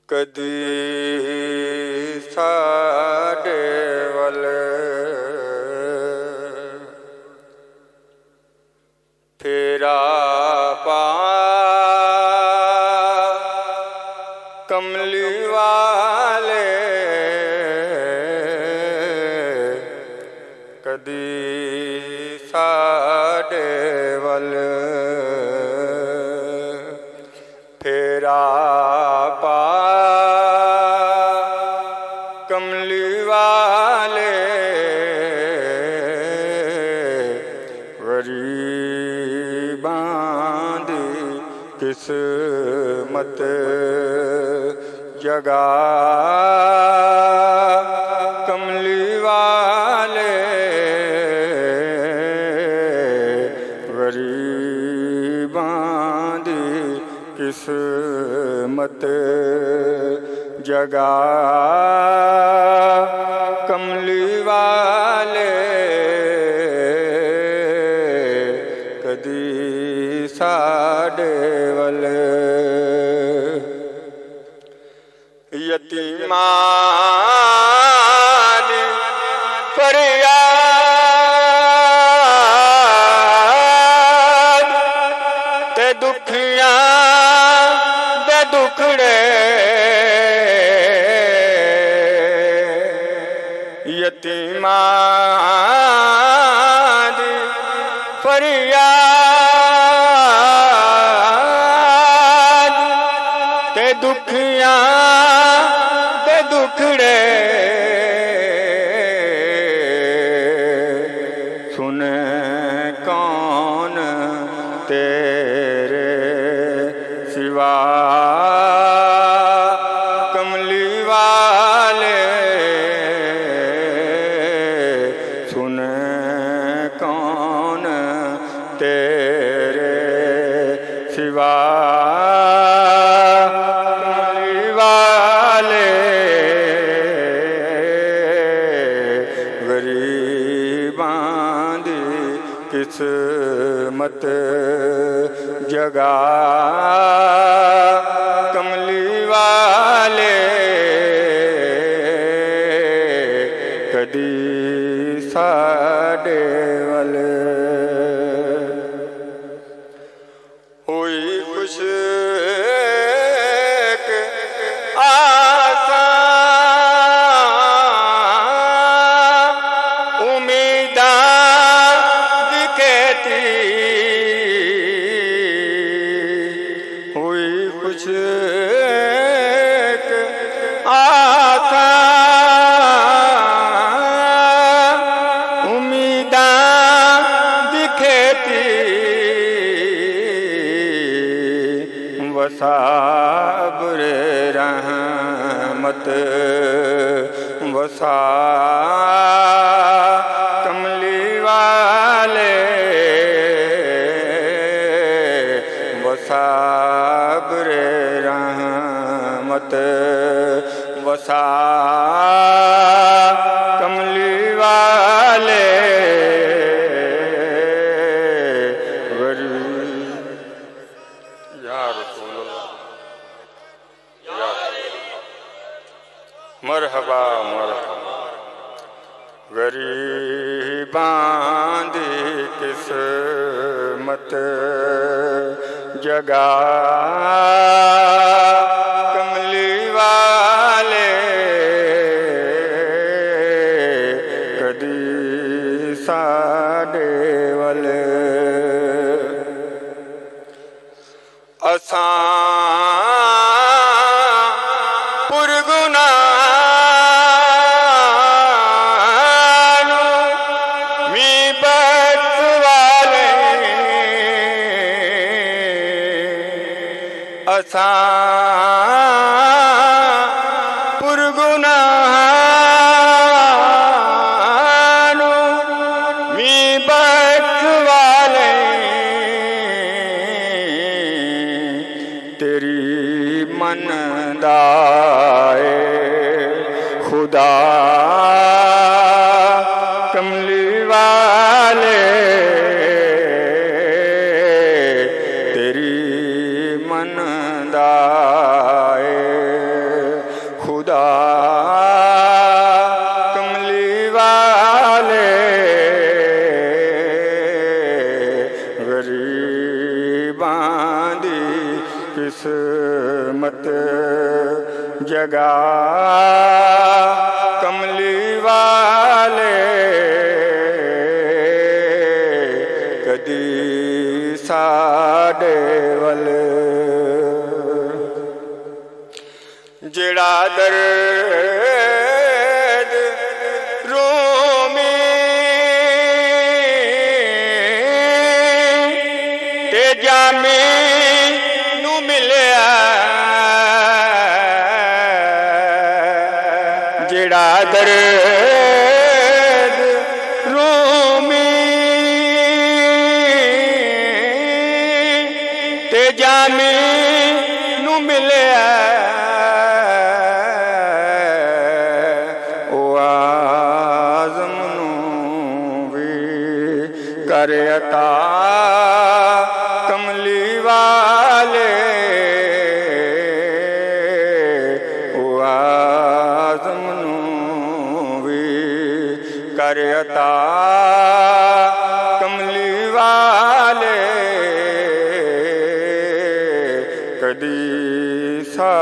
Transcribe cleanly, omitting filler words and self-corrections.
कदी साडे वल फेरा पा कमली वाले कदी साडे वल फेरा पा कमली वाले गरीबां दी किस्मत जगा कमली वाले गरीबां दी किस्मत जगा कमली वाले कदी साडे वल यतीमां दी फरियाद ते दुखियां दे दुखड़े यतीमां दी फरियाद ते दुखियां दे दुखड़े सुने कौन तेरे सिवा कमली वाले सुने कौन तेरे सिवा कमली वाले गरीबां दी किस्मत जगा कमली वाले कदी साडे वल हुई खुश आसा उम्मीदां दी खेती हुई खुश आसा उम्मीदां दी खेती वसाबरे रहमत वसा कमली वाले वसाबरे रहमत वसा कमली वाले या रसूल अल्लाह या मरहबा मरहबा गरीबां दी किस्मत जगा कमली वाले कदी साडे वल असां पुरगुनाह मी बत वाले असां पुरगुनाह मी बत वाले तेरी मनदाए खुदा कमली वाले तेरी मनदाए मत जगा कमली वाले कदी साडे वल जिहड़ा दर्द रूमी ते जामी नू मिलिया जिहड़ा दर्द रूमी ते जामी नू मिलिया कर अता कमली वाले ओ आज़म नू भी कर अता कमली वाले कदी सा